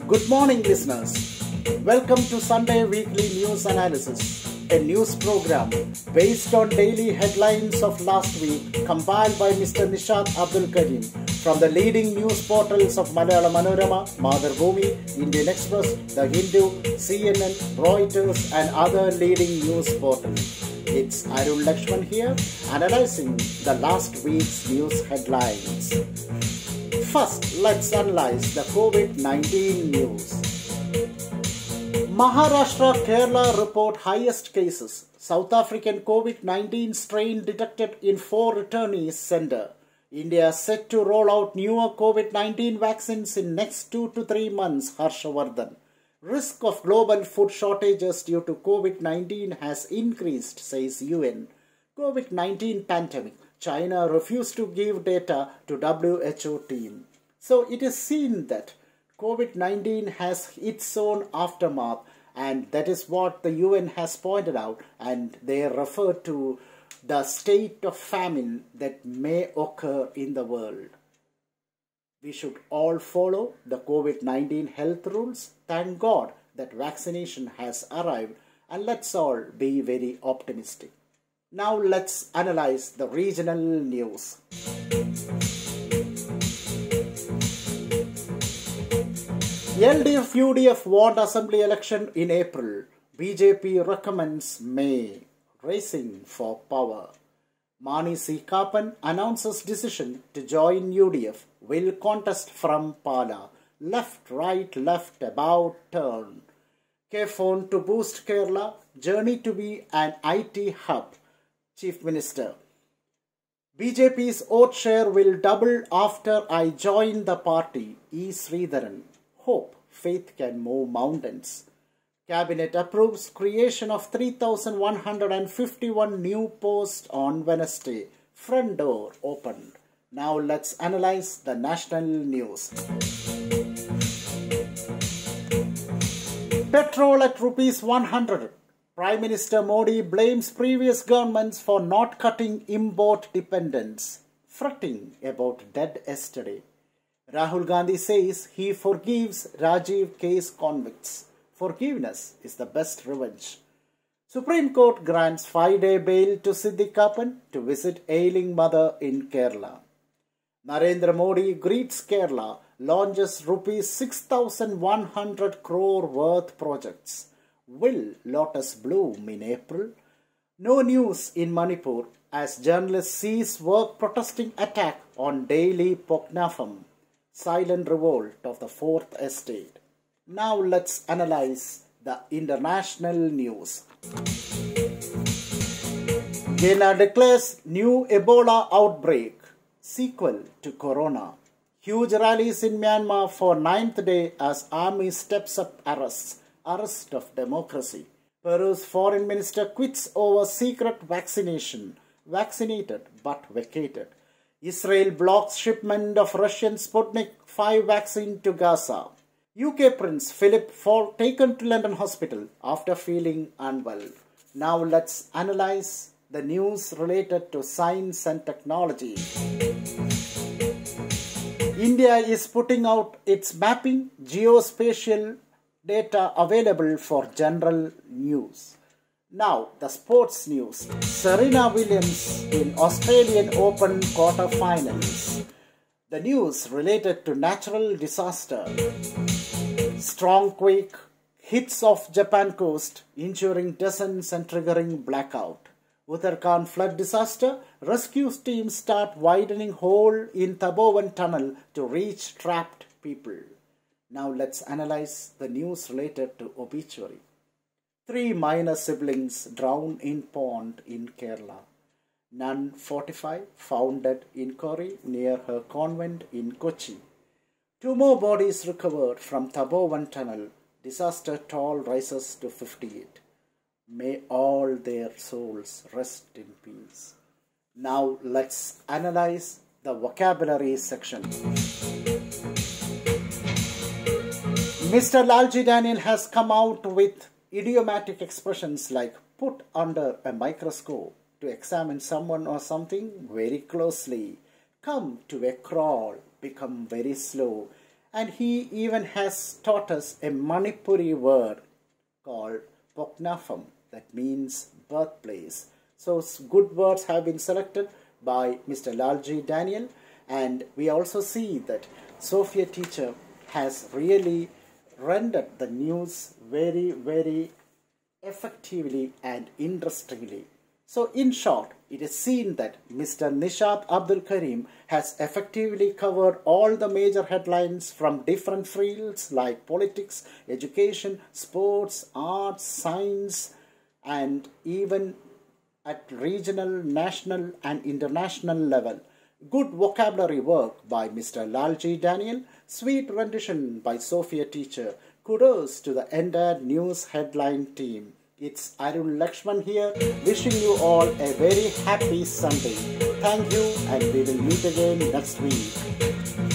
Good morning, listeners. Welcome to Sunday Weekly News Analysis, a news program based on daily headlines of last week compiled by Mr. Nishad Abdulkareem from the leading news portals of Malayalam Manorama, Madharbhumi, Indian Express, The Hindu, CNN, Reuters and other leading news portals. It's Arun Lakshman here, analyzing the last week's news headlines. First, let's analyze the COVID-19 news. Maharashtra, Kerala report highest cases. South African COVID-19 strain detected in 4 returnees center. India set to roll out newer COVID-19 vaccines in next 2 to 3 months, Harshavardhan. Risk of global food shortages due to COVID-19 has increased, says UN. COVID-19 pandemic. China refused to give data to WHO team. So it is seen that COVID-19 has its own aftermath, and that is what the UN has pointed out, and they refer to the state of famine that may occur in the world. We should all follow the COVID-19 health rules. Thank God that vaccination has arrived, and let's all be very optimistic. Now let's analyze the regional news. LDF-UDF want assembly election in April. BJP recommends May. Racing for power. Mani C. Kapan announces decision to join UDF. Will contest from Pala. Left, right, left, about, turn. K-phone to boost Kerala. Journey to be an IT hub. Chief Minister. BJP's vote share will double after I join the party. E. Sridharan. Hope faith can move mountains. Cabinet approves creation of 3,151 new posts on Wednesday. Front door opened. Now let's analyze the national news. Petrol at rupees 100. Prime Minister Modi blames previous governments for not cutting import dependence, fretting about dead yesterday. Rahul Gandhi says he forgives Rajiv case convicts. Forgiveness is the best revenge. Supreme Court grants 5-day bail to Siddique Kapan to visit ailing mother in Kerala. Narendra Modi greets Kerala, launches rupees 6,100 crore worth projects. Will lotus bloom in April? No news in Manipur as journalists cease work protesting attack on Daily Poknafam. Silent revolt of the Fourth Estate. Now let's analyze the international news. Ghana declares new Ebola outbreak. Sequel to Corona. Huge rallies in Myanmar for 9th day as army steps up arrests. Arrest of democracy. Peru's foreign minister quits over secret vaccination. Vaccinated but vacated. Israel blocks shipment of Russian Sputnik 5 vaccine to Gaza. UK Prince Philip taken to London hospital after feeling unwell. Now let's analyze the news related to science and technology. India is putting out its mapping geospatial data available for general use. Now, the sports news. Serena Williams in Australian Open quarterfinals. The news related to natural disaster. Strong quake hits off Japan coast, injuring dozens and triggering blackout. Uttarakhand flood disaster. Rescue teams start widening hole in Tapovan tunnel to reach trapped people. Now let's analyze the news related to obituary. 3 minor siblings drowned in pond in Kerala. Nun 45 found dead in Kori near her convent in Kochi. 2 more bodies recovered from Tapovan tunnel. Disaster toll rises to 58. May all their souls rest in peace. Now let's analyze the vocabulary section. Mr. Lalji Daniel has come out with idiomatic expressions like put under a microscope to examine someone or something very closely, come to a crawl, become very slow, And he even has taught us a Manipuri word called Poknafam, that means birthplace. So good words have been selected by Mr. Lalji Daniel, and we also see that Sophia teacher has really rendered the news very, very effectively and interestingly. So in short, it is seen that Mr. Nishad Abdulkareem has effectively covered all the major headlines from different fields like politics, education, sports, arts, science, and even at regional, national and international level. Good vocabulary work by Mr. Lalji Daniel, sweet rendition by Sophia teacher. Kudos to the entire news headline team. It's Arun Lakshman here, wishing you all a very happy Sunday. Thank you, and we will meet again next week.